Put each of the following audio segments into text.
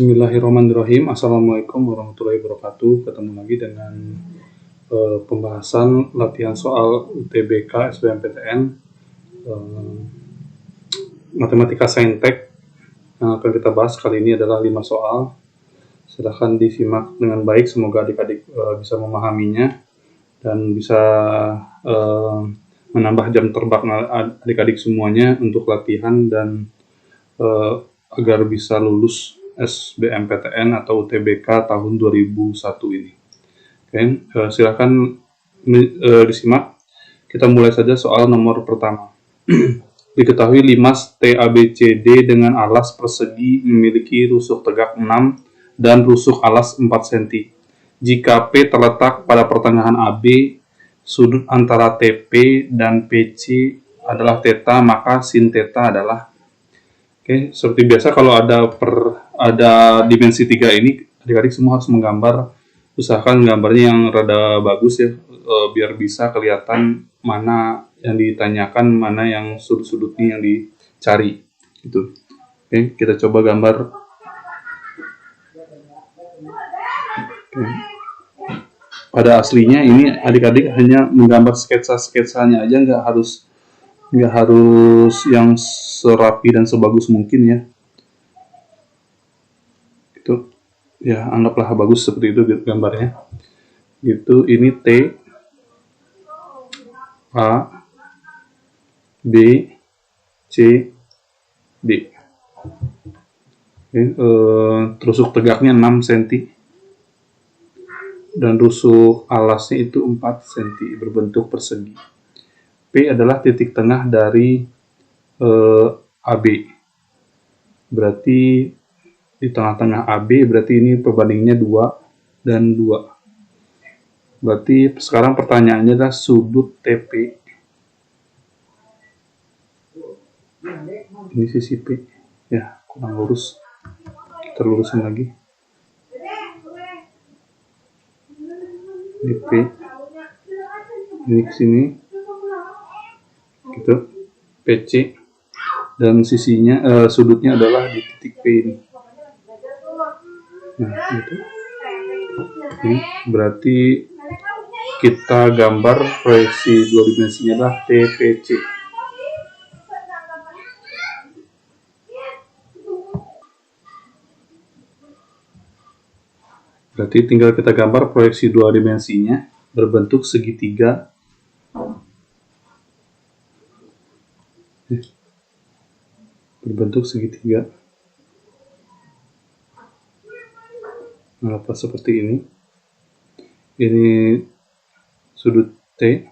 Bismillahirrahmanirrahim. Assalamualaikum warahmatullahi wabarakatuh. Ketemu lagi dengan pembahasan latihan soal UTBK SBMPTN Matematika Saintek. Yang akan kita bahas kali ini adalah 5 soal. Silahkan disimak dengan baik, semoga adik-adik bisa memahaminya dan bisa menambah jam terbang adik-adik semuanya untuk latihan dan agar bisa lulus SBMPTN atau UTBK tahun 2001 ini. Oke, silakan disimak. Kita mulai saja soal nomor pertama. Diketahui limas TABCD dengan alas persegi memiliki rusuk tegak 6 dan rusuk alas 4 cm. Jika P terletak pada pertengahan AB, sudut antara TP dan PC adalah θ, maka sin θ adalah. Oke, seperti biasa kalau ada dimensi 3 ini, adik-adik semua harus menggambar. Usahakan gambarnya yang rada bagus ya, biar bisa kelihatan mana yang ditanyakan, mana yang sudut-sudutnya yang dicari. Gitu. Oke, kita coba gambar. Oke. Pada aslinya ini adik-adik hanya menggambar sketsa-sketsanya aja, nggak harus yang serapi dan sebagus mungkin ya. Itu ya, anggaplah bagus seperti itu gambarnya. Gitu, ini T, A, B, C, D. Oke, rusuk tegaknya 6 cm dan rusuk alasnya itu 4 cm berbentuk persegi. P adalah titik tengah dari AB. Berarti di tengah-tengah AB, berarti ini perbandingannya 2 dan 2. Berarti sekarang pertanyaannya adalah sudut TP. Ini sisi P. Ya, kurang lurus. Kita lurusin lagi. Ini P. Ini ke sini. Gitu. PC. Dan sisinya, sudutnya adalah di titik P ini. Nah, gitu. Ini berarti kita gambar proyeksi 2 dimensinya adalah TPC. Berarti tinggal kita gambar proyeksi 2 dimensinya berbentuk segitiga. Berbentuk segitiga. Apa seperti ini. Ini sudut T,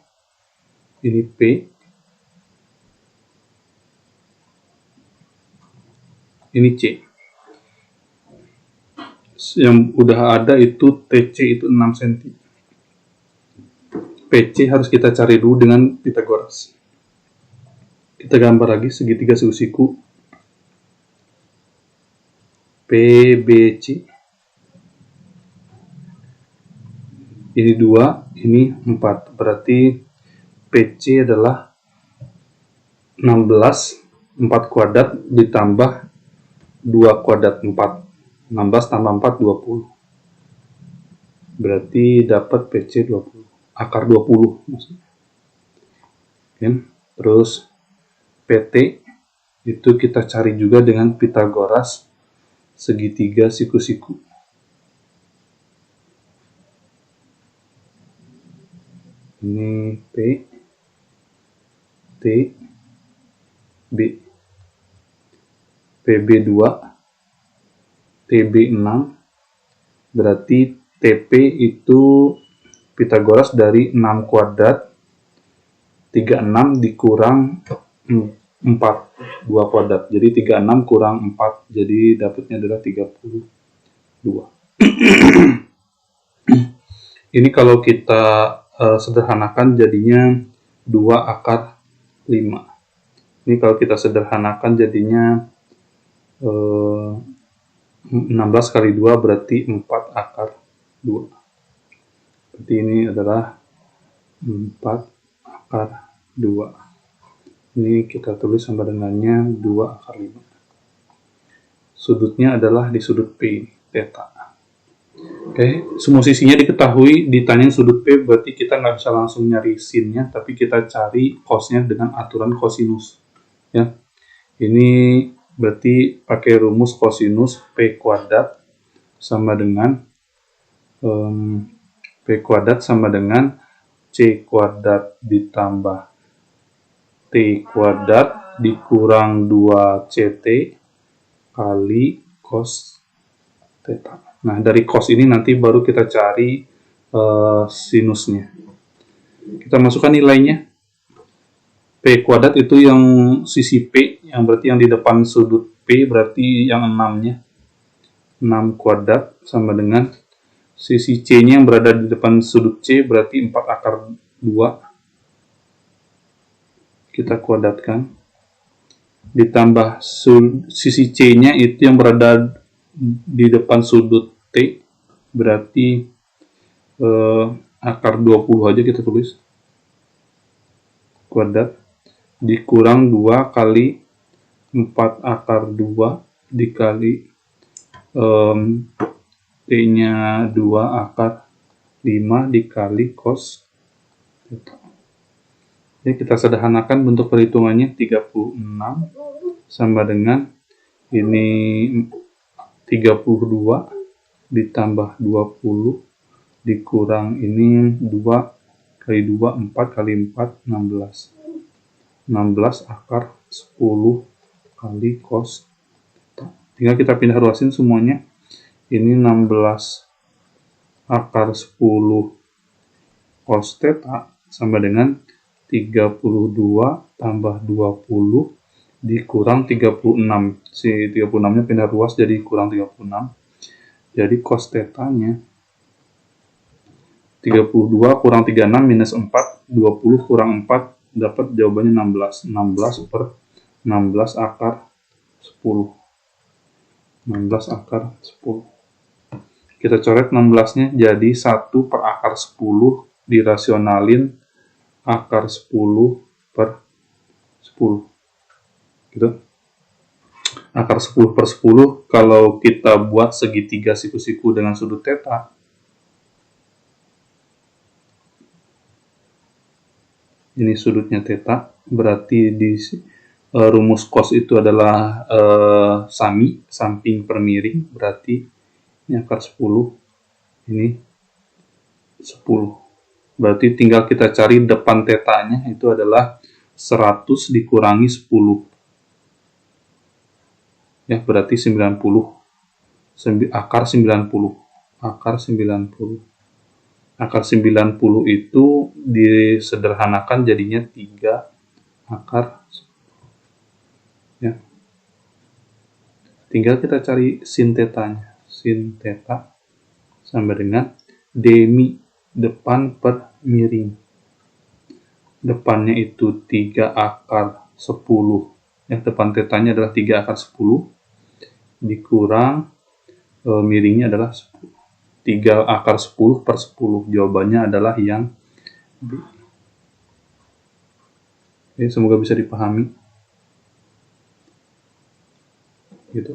ini P, ini C. Yang udah ada itu TC itu 6 cm. PC harus kita cari dulu dengan Pythagoras. Kita gambar lagi segitiga siku-siku. PBC. Ini 2, ini 4. Berarti PC adalah 16, 4 kuadrat ditambah 2 kuadrat 4. 16 tambah 4, 20. Berarti dapat PC 20. Akar 20 maksudnya. Oke. Terus PT itu kita cari juga dengan Pythagoras segitiga siku-siku. Ini P, T, B, PB 2, TB 6, berarti TP itu Pythagoras dari 6 kuadrat, 36 dikurang 4, 2 kuadrat, jadi 36 kurang 4, jadi dapatnya adalah 32. Ini kalau kita sederhanakan jadinya 2 akar 5. Ini kalau kita sederhanakan jadinya 16 kali 2 berarti 4 akar 2. Berarti ini adalah 4 akar 2. Ini kita tulis sama dengannya 2 akar 5. sudutnya adalah di sudut P, theta. Oke, semua sisinya diketahui, ditanyain sudut P, berarti kita nggak bisa langsung nyari sinnya, tapi kita cari cosnya dengan aturan cosinus. Ya, ini berarti pakai rumus cosinus P kuadrat sama dengan P kuadrat sama dengan C kuadrat ditambah T kuadrat dikurang 2CT kali cos theta. Nah, dari cos ini nanti baru kita cari sinusnya. Kita masukkan nilainya. P kuadrat itu yang sisi P, yang berarti yang di depan sudut P, berarti yang 6-nya. 6 kuadrat sama dengan sisi C-nya yang berada di depan sudut C, berarti 4 akar 2. Kita kuadratkan. Ditambah sisi C-nya itu yang berada di depan sudut T, berarti akar 20 aja kita tulis, kuadrat, dikurang 2 kali 4 akar 2 dikali T-nya 2 akar 5 dikali cos theta. Jadi kita sederhanakan bentuk perhitungannya, 36 sama dengan ini 32 ditambah 20 dikurang ini 2 kali 2, 4 kali 4, 16. 16 akar 10 kali cos theta. Tinggal kita pindah ruasin semuanya. Ini 16 akar 10 cos theta sama dengan 32 tambah 20 dikurang 36. Si 36-nya pindah ruas jadi kurang 36. Jadi cos theta-nya 32 kurang 36 minus 4, 20 kurang 4, dapat jawabannya 16. 16 per 16 akar 10. 16 akar 10. Kita coret 16-nya jadi 1 per akar 10 dirasionalin akar 10 per 10. Gitu. Akar 10 per 10 kalau kita buat segitiga siku-siku dengan sudut theta, ini sudutnya theta, berarti di rumus cos itu adalah samping per miring, berarti ini akar 10, ini 10. Berarti tinggal kita cari depan theta-nya, itu adalah 100 dikurangi 10. Ya, berarti 90. Akar 90. Akar 90. Akar 90 itu disederhanakan jadinya 3 akar. Ya. Tinggal kita cari sin theta-nya. Sin theta sama dengan demi depan per miring. Depannya itu 3 akar 10. Yang depan theta-nya adalah 3 akar 10. Dikurang miringnya adalah 10. 3 akar 10 per 10. Jawabannya adalah yang B. Oke, semoga bisa dipahami. Gitu.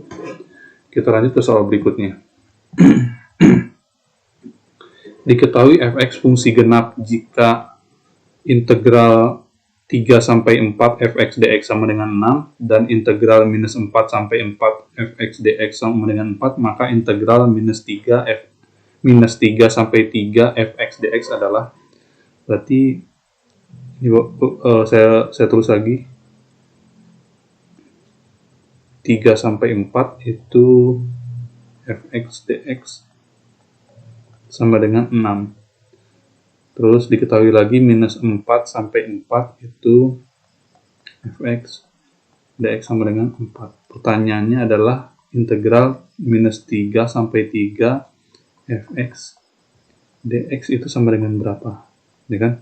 Kita lanjut ke soal berikutnya. Diketahui fx fungsi genap jika integral 3 sampai 4 fx dx sama dengan 6 dan integral minus 4 sampai 4 fx dx sama dengan 4, maka integral minus 3 sampai 3 fx dx adalah, berarti saya tulis lagi 3 sampai 4 itu fx dx sama dengan 6. Terus diketahui lagi minus 4 sampai 4 itu fx dx sama dengan 4. Pertanyaannya adalah integral minus 3 sampai 3 fx dx itu sama dengan berapa? Ya kan?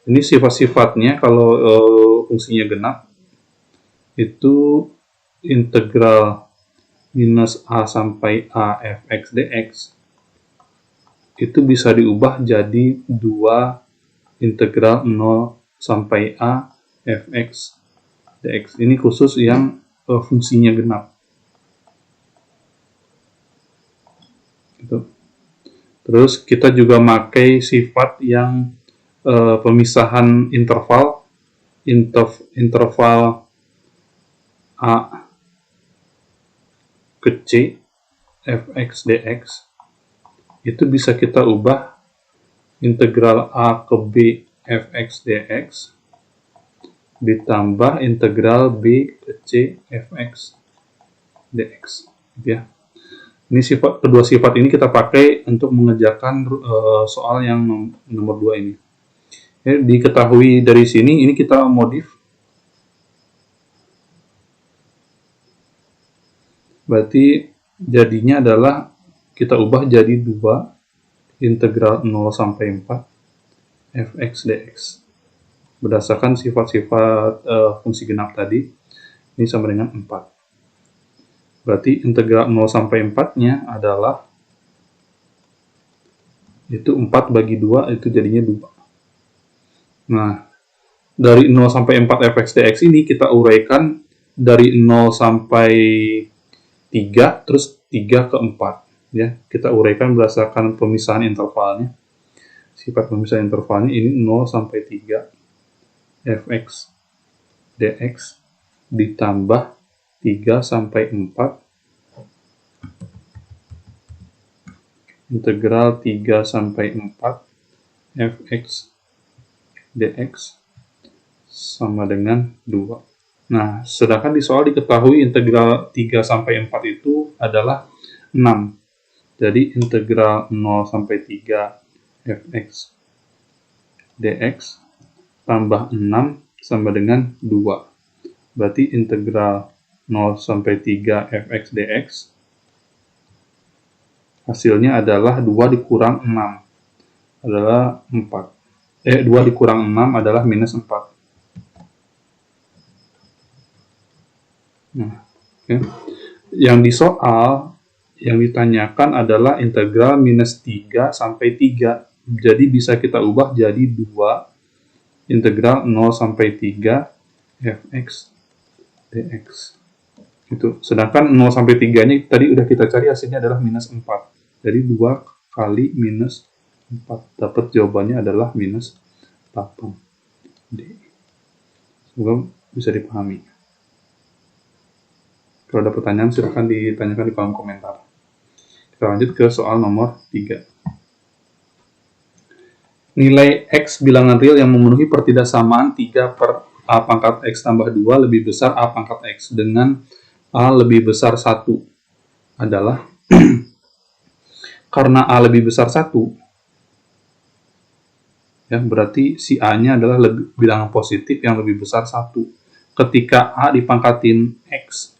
Ini sifat-sifatnya kalau fungsinya genap itu integral minus a sampai a fx dx itu bisa diubah jadi 2 integral 0 sampai a fx dx. Ini khusus yang fungsinya genap. Gitu. Terus kita juga pakai sifat yang pemisahan interval A ke C fx dx itu bisa kita ubah integral A ke B fx dx ditambah integral B ke C fx dx, gitu ya. Ini kedua sifat ini kita pakai untuk mengerjakan soal yang nomor 2 ini. Ya, diketahui dari sini, ini kita modif. Berarti jadinya adalah kita ubah jadi 2 integral 0 sampai 4 fx dx. Berdasarkan sifat-sifat fungsi genap tadi, ini sama dengan 4. Berarti integral 0 sampai 4-nya adalah itu 4 bagi 2, itu jadinya 2. Nah, dari 0 sampai 4 fx dx ini kita uraikan dari 0 sampai 3, terus 3 ke 4. Ya, kita uraikan berdasarkan pemisahan intervalnya. Sifat pemisahan intervalnya ini 0 sampai 3 fx dx ditambah 3 sampai 4 integral 3 sampai 4 fx dx sama dengan 2. Nah, sedangkan di soal diketahui integral 3 sampai 4 itu adalah 6. Jadi integral 0 sampai 3 fx dx tambah 6 sama dengan 2. Berarti integral 0 sampai 3 fx dx hasilnya adalah 2 dikurang 6 adalah 4. 2 dikurang 6 adalah minus 4. Nah, okay. Yang di soal yang ditanyakan adalah integral minus 3 sampai 3. Jadi bisa kita ubah jadi 2 integral 0 sampai 3 fx dx. Itu. Sedangkan 0 sampai 3-nya tadi udah kita cari hasilnya adalah minus 4. Jadi 2 kali minus 4. Dapat jawabannya adalah minus 8. D. Semoga bisa dipahami. Kalau ada pertanyaan silahkan ditanyakan di kolom komentar. Kita lanjut ke soal nomor 3. Nilai X bilangan real yang memenuhi pertidaksamaan 3 per A pangkat X tambah 2 lebih besar A pangkat X dengan A lebih besar 1 adalah karena A lebih besar 1 ya, berarti si A-nya adalah bilangan positif yang lebih besar 1. Ketika A dipangkatin X,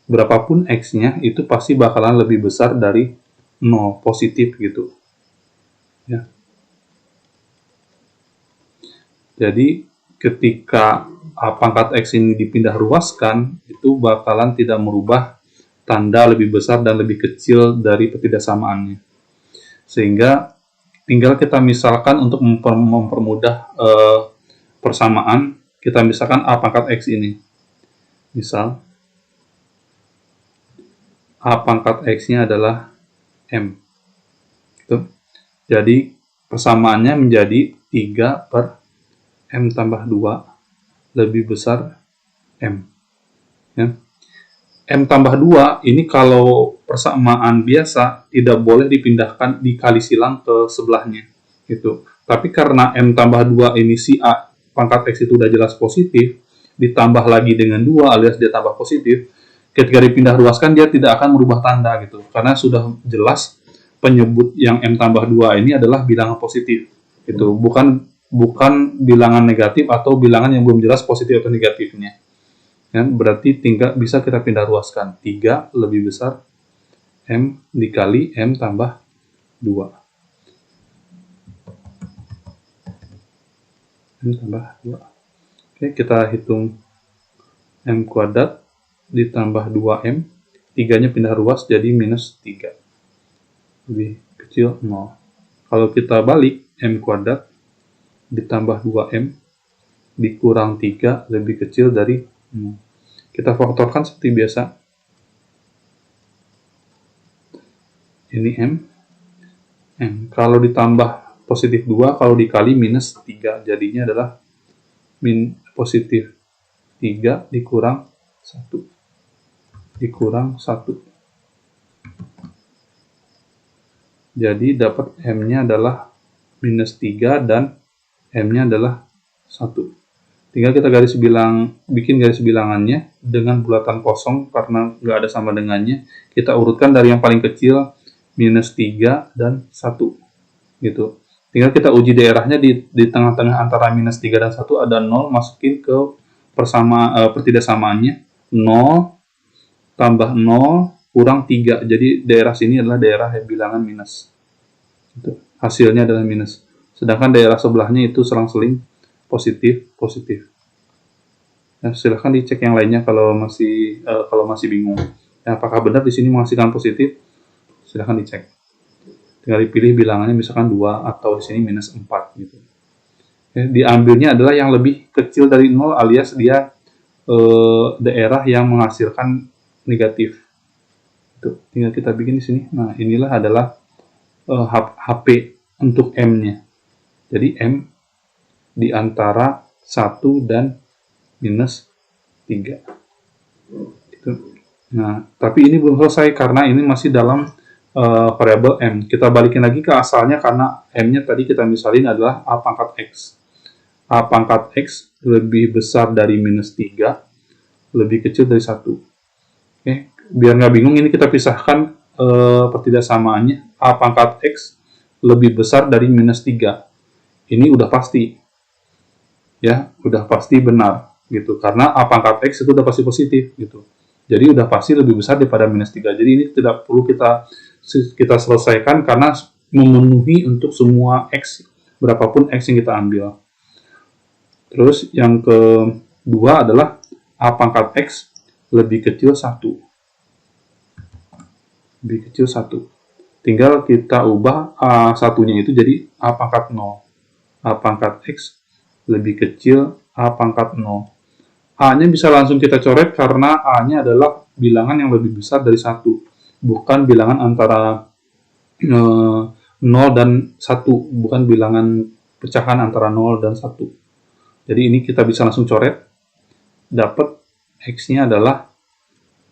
berapapun X-nya itu pasti bakalan lebih besar dari 0, positif gitu. Ya. Jadi ketika A pangkat X ini dipindah ruaskan, itu bakalan tidak merubah tanda lebih besar dan lebih kecil dari ketidaksamaannya. Sehingga tinggal kita misalkan untuk mempermudah persamaan, kita misalkan A pangkat X ini. Misal, A pangkat X-nya adalah M. Gitu. Jadi persamaannya menjadi 3 per M tambah 2 lebih besar M. Ya. M tambah 2 ini kalau persamaan biasa tidak boleh dipindahkan dikali silang ke sebelahnya. Gitu. Tapi karena M tambah 2 ini si A pangkat X itu udah jelas positif, ditambah lagi dengan 2 alias dia tambah positif, ketika dipindah ruaskan dia tidak akan merubah tanda gitu. Karena sudah jelas penyebut yang M tambah 2 ini adalah bilangan positif. Gitu. Bukan bilangan negatif atau bilangan yang belum jelas positif atau negatifnya. Ya, berarti tinggal bisa kita pindah ruaskan. 3 lebih besar M dikali M tambah 2. M tambah 2. Oke, kita hitung M kuadrat ditambah 2M. 3-nya pindah ruas jadi minus 3. Lebih kecil 0. Kalau kita balik, M kuadrat ditambah 2M dikurang 3 lebih kecil dari 0. Kita faktorkan seperti biasa. Ini M. Kalau ditambah positif 2, kalau dikali minus 3. Jadinya adalah positif 3 dikurang 1. Dikurang 1. Jadi dapat M-nya adalah minus 3 dan M-nya adalah 1. Tinggal kita bikin garis bilangannya dengan bulatan kosong karena nggak ada sama dengannya. Kita urutkan dari yang paling kecil minus 3 dan 1. Gitu. Tinggal kita uji daerahnya di tengah-tengah antara minus 3 dan 1 ada 0, masukin ke pertidaksamaannya. 0 tambah 0 kurang 3. Jadi daerah sini adalah daerah bilangan minus. Gitu. Hasilnya adalah minus. Sedangkan daerah sebelahnya itu selang-seling positif. Nah, silahkan dicek yang lainnya kalau masih bingung. Ya, apakah benar di sini menghasilkan positif? Silahkan dicek. Tinggal dipilih bilangannya misalkan 2 atau di sini minus 4 gitu. Ya, diambilnya adalah yang lebih kecil dari 0 alias dia daerah yang menghasilkan negatif. Itu tinggal kita bikin di sini. Nah, inilah adalah HP untuk M-nya. Jadi M di antara 1 dan minus 3. Gitu. Nah, tapi ini belum selesai karena ini masih dalam variabel M. Kita balikin lagi ke asalnya karena M-nya tadi kita misalin adalah A pangkat X. A pangkat X lebih besar dari minus 3, lebih kecil dari 1. Oke, biar nggak bingung ini kita pisahkan pertidaksamaannya. A pangkat X lebih besar dari minus 3. Ini udah pasti. Ya, udah pasti benar gitu. Karena A pangkat X itu udah pasti positif gitu. Jadi udah pasti lebih besar daripada minus 3. Jadi ini tidak perlu kita selesaikan karena memenuhi untuk semua X, berapapun X yang kita ambil. Terus yang kedua adalah A pangkat X lebih kecil 1. Lebih kecil 1. Tinggal kita ubah A1-nya itu jadi A pangkat 0. A pangkat X lebih kecil A pangkat 0. A-nya bisa langsung kita coret karena A-nya adalah bilangan yang lebih besar dari 1. Bukan bilangan antara 0 dan 1. Bukan bilangan pecahan antara 0 dan 1. Jadi ini kita bisa langsung coret. Dapat X-nya adalah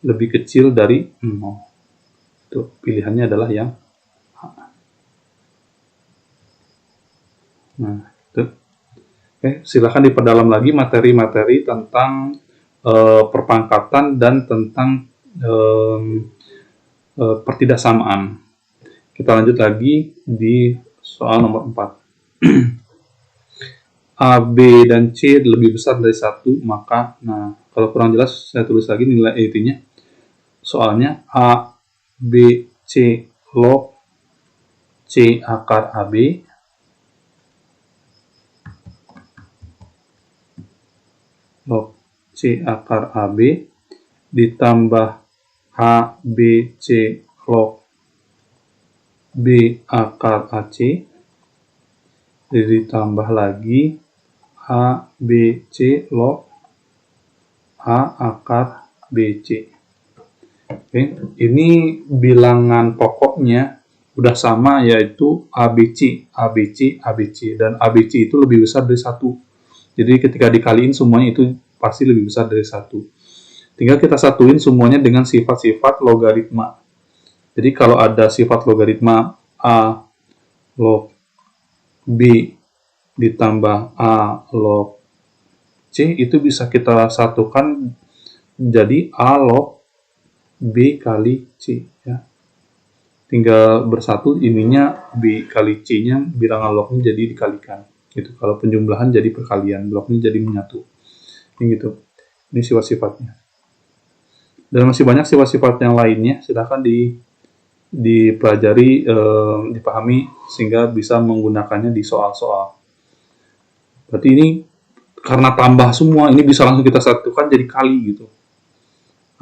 lebih kecil dari 0. Itu pilihannya adalah yang A. Nah, itu. Oke, silakan diperdalam lagi materi-materi tentang perpangkatan dan tentang pertidaksamaan. Kita lanjut lagi di soal nomor 4. A, B, dan C lebih besar dari 1, maka, nah, kalau kurang jelas saya tulis lagi nilai intinya. Soalnya A, B, C log C akar AB log C akar AB ditambah A, B, C log B akar AC ditambah lagi A, B, C log A akar BC. Oke, ini bilangan pokoknya udah sama, yaitu ABC, ABC, ABC, dan ABC itu lebih besar dari 1. Jadi ketika dikaliin semuanya itu pasti lebih besar dari 1. Tinggal kita satuin semuanya dengan sifat-sifat logaritma. Jadi kalau ada sifat logaritma A log B ditambah A log C, itu bisa kita satukan jadi A log B kali C. Ya. Tinggal bersatu, ininya B kali C-nya, bilangan lognya jadi dikalikan. Gitu. Kalau penjumlahan jadi perkalian, bloknya jadi menyatu. Ini gitu. Ini sifat-sifatnya. Dan masih banyak sifat-sifat yang lainnya, silahkan dipelajari, dipahami sehingga bisa menggunakannya di soal-soal. Berarti ini karena tambah semua, ini bisa langsung kita satukan jadi kali gitu.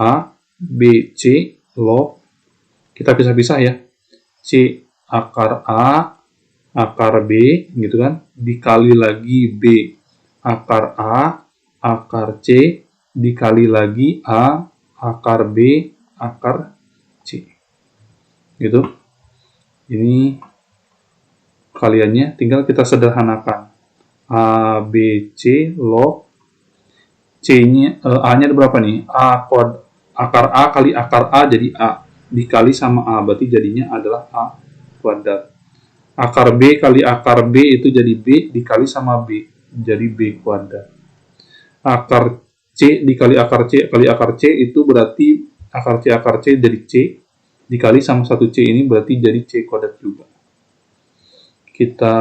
A, B, C log, kita pisah-pisah ya. C akar A akar B gitu kan, dikali lagi B akar A akar C dikali lagi A akar B akar C gitu. Ini kaliannya tinggal kita sederhanakan. A, B, C, log C-nya, A-nya ada berapa nih? Akar A kali akar A jadi A. Dikali sama A, berarti jadinya adalah A kuadrat. Akar B kali akar B itu jadi B, dikali sama B, jadi B kuadrat. Akar C dikali akar C kali akar C itu berarti akar C jadi C, dikali sama 1C ini berarti jadi C kuadrat juga. Kita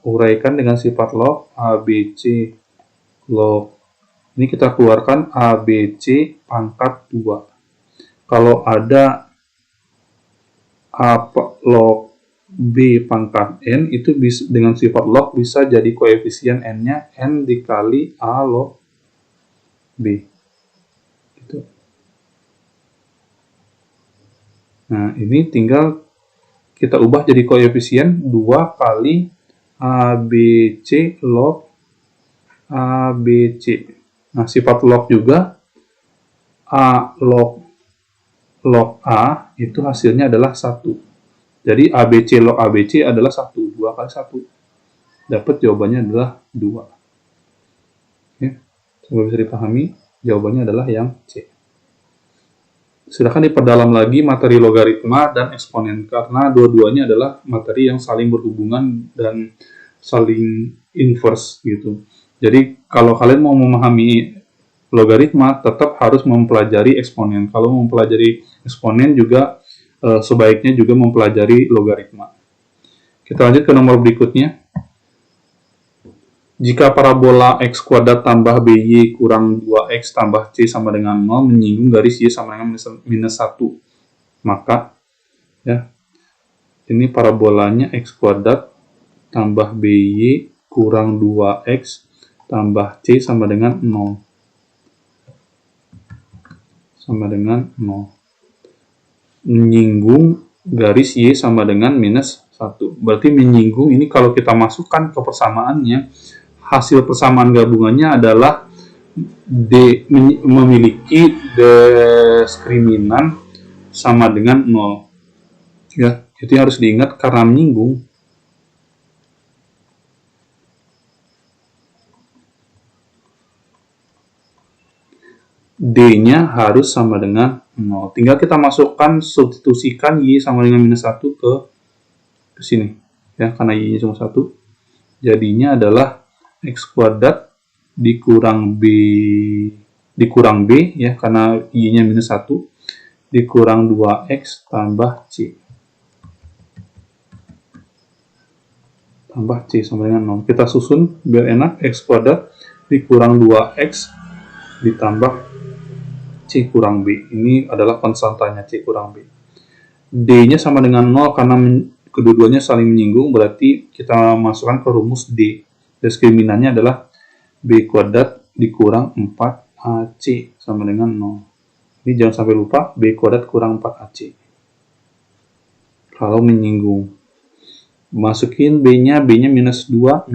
uraikan dengan sifat log ABC log. Ini kita keluarkan ABC pangkat 2. Kalau ada log B pangkat N, itu bisa, dengan sifat log bisa jadi koefisien N-nya N dikali A log B. Gitu. Nah, ini tinggal kita ubah jadi koefisien 2 kali ABC log ABC. Nah, sifat log juga A log A itu hasilnya adalah 1. Jadi ABC log ABC adalah 1. 2 kali 1. Dapat jawabannya adalah 2. Oke. Semoga bisa dipahami. Jawabannya adalah yang C. Silakan diperdalam lagi materi logaritma dan eksponen, karena dua-duanya adalah materi yang saling berhubungan dan saling inverse gitu. Jadi kalau kalian mau memahami logaritma, tetap harus mempelajari eksponen. Kalau mempelajari eksponen juga sebaiknya juga mempelajari logaritma. Kita lanjut ke nomor berikutnya. Jika parabola x kuadrat tambah BY kurang 2x tambah C sama dengan 0 menyinggung garis Y sama dengan minus 1, maka ya, ini parabolanya x kuadrat tambah BY kurang 2x tambah C sama dengan 0. Sama dengan 0. Menyinggung garis Y sama dengan minus 1. Berarti menyinggung ini kalau kita masukkan ke persamaannya, hasil persamaan gabungannya adalah D memiliki diskriminan sama dengan 0. Ya, itu harus diingat karena menyinggung. D-nya harus sama dengan 0. Tinggal kita masukkan, substitusikan Y sama dengan minus 1 ke sini. Ya, karena Y-nya cuma 1. Jadinya adalah X kuadrat dikurang B ya, karena Y-nya minus 1, dikurang 2X tambah C. Tambah C sama dengan 0. Kita susun biar enak. X kuadrat dikurang 2X ditambah C kurang B. Ini adalah konstantanya C kurang B. D-nya sama dengan 0 karena kedua-duanya saling menyinggung, berarti kita masukkan ke rumus D. Diskriminannya adalah B kuadrat dikurang 4AC sama dengan 0. Ini jangan sampai lupa, B kuadrat kurang 4AC. Kalau menyinggung. Masukin B-nya minus 2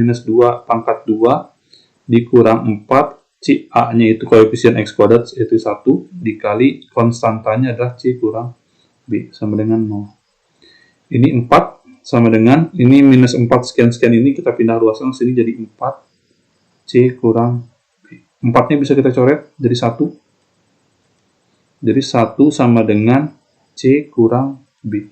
pangkat 2 dikurang 4, A-nya itu koefisien X kuadrat yaitu 1, dikali konstantanya adalah C kurang B sama dengan 0. Ini 4 sama dengan, ini minus 4 sekian-sekian ini kita pindah ruaskan sini jadi 4 C kurang B. 4-nya bisa kita coret jadi 1. Jadi 1 sama dengan C kurang B.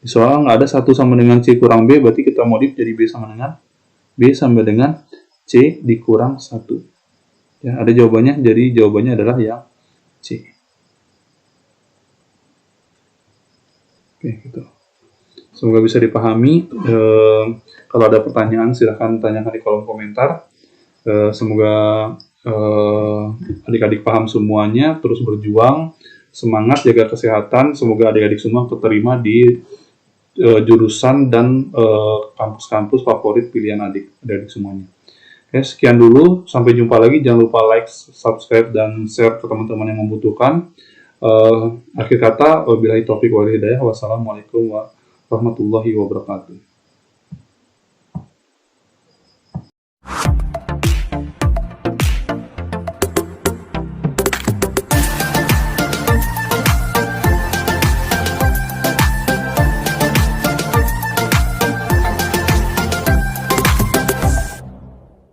Di soal nggak ada 1 sama dengan C kurang B, berarti kita modif jadi B sama dengan C dikurang 1. Ya, ada jawabannya, jadi jawabannya adalah yang C. Oke, gitu. Semoga bisa dipahami. Kalau ada pertanyaan, silahkan tanyakan di kolom komentar. Semoga adik-adik paham semuanya, terus berjuang, semangat, jaga kesehatan. Semoga adik-adik semua keterima di jurusan dan kampus-kampus favorit pilihan adik-adik semuanya. Oke, sekian dulu. Sampai jumpa lagi. Jangan lupa like, subscribe, dan share ke teman-teman yang membutuhkan. Akhir kata, wabillahi taufiq wal hidayah. Wassalamualaikum warahmatullahi wabarakatuh.